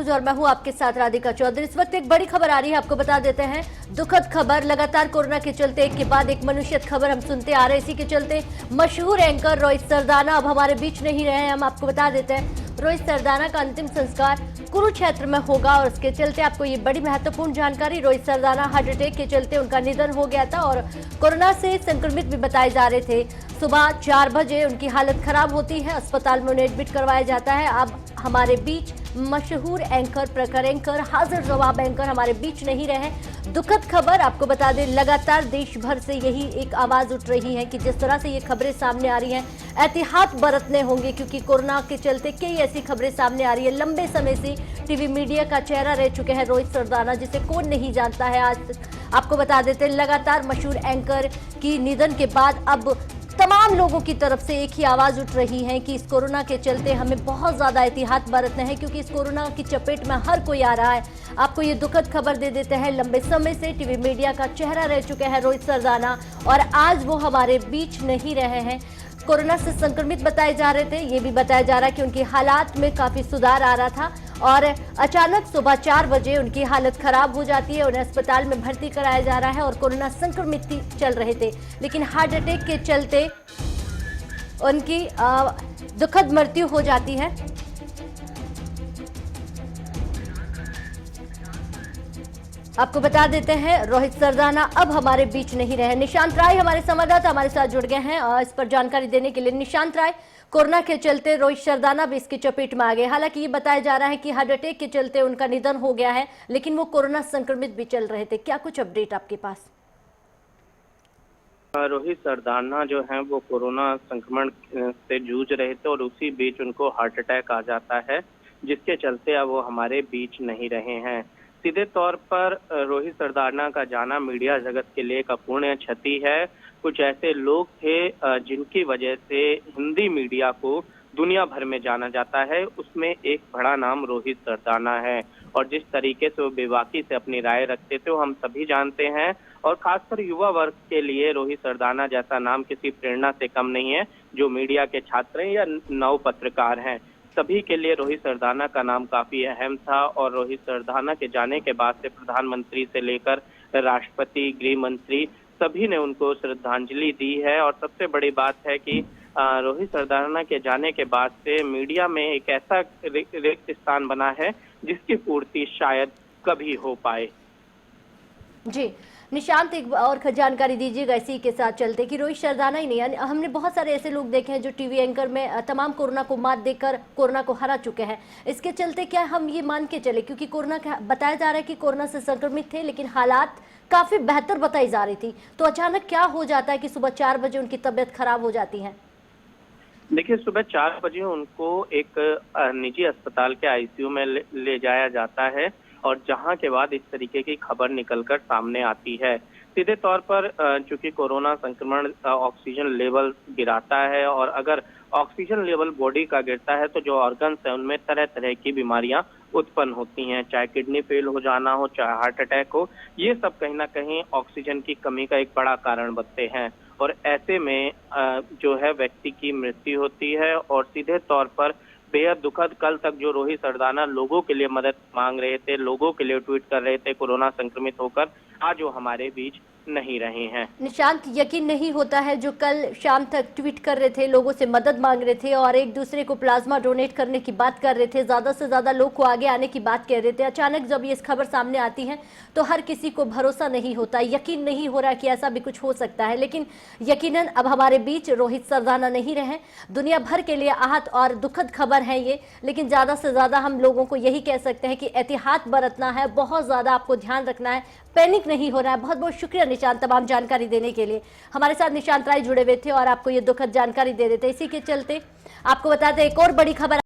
और मैं हूं आपके साथ राधिका चौधरी। इस वक्त एक बड़ी खबर आ रही है, आपको बता देते हैं। दुखद खबर, लगातार कोरोना के चलते एक के बाद एक मनुष्यत खबर हम सुनते आ रहे हैं। इसी के चलते मशहूर एंकर रोहित सरदाना अब हमारे बीच नहीं रहे हैं। हम आपको बता देते हैं रोहित सरदाना का अंतिम संस्कार कुरुक्षेत्र में होगा और उसके चलते आपको ये बड़ी महत्वपूर्ण जानकारी। रोहित सरदाना हार्ट अटैक के चलते उनका निधन हो गया था और कोरोना से संक्रमित भी बताए जा रहे थे। सुबह 4 बजे उनकी हालत खराब होती है, अस्पताल में उन्हें एडमिट करवाया जाता है। अब हमारे बीच मशहूर एंकर, प्रखर एंकर, हाजिर जवाब एंकर हमारे बीच नहीं रहे। दुखद खबर, आपको बता दें लगातार देश भर से यही एक आवाज उठ रही है कि जिस तरह से ये खबरें सामने आ रही हैं, एहतियात बरतने होंगे क्योंकि कोरोना के चलते कई ऐसी खबरें सामने आ रही है। लंबे समय से टीवी मीडिया का चेहरा रह चुके हैं रोहित सरदाना, जिसे कौन नहीं जानता है। आज आपको बता देते हैं लगातार मशहूर एंकर की निधन के बाद अब तमाम लोगों की तरफ से एक ही आवाज उठ रही है कि इस कोरोना के चलते हमें बहुत ज्यादा एहतियात बरतने हैं क्योंकि इस कोरोना की चपेट में हर कोई आ रहा है। आपको ये दुखद खबर दे देते हैं, लंबे समय से टीवी मीडिया का चेहरा रह चुके हैं रोहित सरदाना और आज वो हमारे बीच नहीं रहे हैं। कोरोना से संक्रमित बताए जा रहे थे, ये भी बताया जा रहा है कि उनकी हालात में काफी सुधार आ रहा था और अचानक सुबह 4 बजे उनकी हालत खराब हो जाती है। उन्हें अस्पताल में भर्ती कराया जा रहा है और कोरोना संक्रमित चल रहे थे, लेकिन हार्ट अटैक के चलते उनकी दुखद मृत्यु हो जाती है। आपको बता देते हैं रोहित सरदाना अब हमारे बीच नहीं रहे। निशांत राय हमारे संवाददाता हमारे साथ जुड़ गए हैं इस पर जानकारी देने के लिए। निशांत राय, कोरोना के चलते रोहित सरदाना भी इसकी चपेट में आ गए। हालांकि ये बताया जा रहा है कि हार्ट अटैक के चलते उनका निधन हो गया है, लेकिन वो कोरोना संक्रमित भी चल रहे थे। क्या कुछ अपडेट आपके पास? रोहित सरदाना जो है वो कोरोना संक्रमण से जूझ रहे थे और उसी बीच उनको हार्ट अटैक आ जाता है, जिसके चलते अब वो हमारे बीच नहीं रहे हैं। सीधे तौर पर रोहित सरदाना का जाना मीडिया जगत के लिए एक अपूर्णीय क्षति है। कुछ ऐसे लोग थे जिनकी वजह से हिंदी मीडिया को दुनिया भर में जाना जाता है, उसमें एक बड़ा नाम रोहित सरदाना है और जिस तरीके से वो बेबाकी से अपनी राय रखते थे वो हम सभी जानते हैं और खासकर युवा वर्ग के लिए रोहित सरदाना जैसा नाम किसी प्रेरणा से कम नहीं है। जो मीडिया के छात्र हैं या नव पत्रकार हैं, सभी के लिए रोहित सरदाना का नाम काफी अहम था और रोहित सरदाना के जाने के बाद से प्रधानमंत्री से लेकर राष्ट्रपति, गृह मंत्री सभी ने उनको श्रद्धांजलि दी है। और सबसे बड़ी बात है कि रोहित सरदाना के जाने के बाद से मीडिया में एक ऐसा रिक्त स्थान बना है जिसकी पूर्ति शायद कभी हो पाए। जी निशांत, एक और जानकारी दीजिएगा इसी के साथ चलते कि रोहित सरदाना ही नहीं, हमने बहुत सारे ऐसे लोग देखे हैं जो टीवी एंकर में तमाम कोरोना को मात देकर कोरोना को हरा चुके हैं। इसके चलते क्या हम ये मान के चले, क्योंकि कोरोना बताया जा रहा है कि कोरोना से संक्रमित थे लेकिन हालात काफी बेहतर बताई जा रही थी, तो अचानक क्या हो जाता है कि सुबह 4 बजे उनकी तबीयत खराब हो जाती है? देखिए, सुबह 4 बजे उनको एक निजी अस्पताल के आईसीयू में ले जाया जाता है और जहां के बाद इस तरीके की खबर निकलकर सामने आती है। सीधे तौर पर चूंकि कोरोना संक्रमण ऑक्सीजन लेवल गिराता है और अगर ऑक्सीजन लेवल बॉडी का गिरता है तो जो ऑर्गन्स है उनमें तरह तरह की बीमारियां उत्पन्न होती हैं, चाहे किडनी फेल हो जाना हो, चाहे हार्ट अटैक हो। ये सब कहीं ना कहीं ऑक्सीजन की कमी का एक बड़ा कारण बनते हैं और ऐसे में जो है व्यक्ति की मृत्यु होती है। और सीधे तौर पर बेहद दुखद, कल तक जो रोहित सरदाना लोगों के लिए मदद मांग रहे थे, लोगों के लिए ट्वीट कर रहे थे कोरोना संक्रमित होकर, आज वो हमारे बीच नहीं रहे हैं। निशांत, यकीन नहीं होता है जो कल शाम तक ट्वीट कर रहे थे, लोगों से मदद मांग रहे थे और एक दूसरे को प्लाज्मा डोनेट करने की बात कर रहे थे, ज्यादा से ज्यादा लोग को आगे आने की बात कह रहे थे। अचानक जब ये खबर सामने आती है तो हर किसी को भरोसा नहीं होता, यकीन नहीं हो रहा कि ऐसा भी कुछ हो सकता है। लेकिन यकीनन अब हमारे बीच रोहित सरदाना नहीं रहे। दुनिया भर के लिए आहत और दुखद खबर है ये, लेकिन ज्यादा से ज्यादा हम लोगों को यही कह सकते हैं कि एहतियात बरतना है, बहुत ज्यादा आपको ध्यान रखना है, पैनिक नहीं हो रहा है। बहुत बहुत शुक्रिया निशांत तमाम जानकारी देने के लिए। हमारे साथ निशांत राय जुड़े हुए थे और आपको ये दुखद जानकारी दे देते। इसी के चलते आपको बताते एक और बड़ी खबर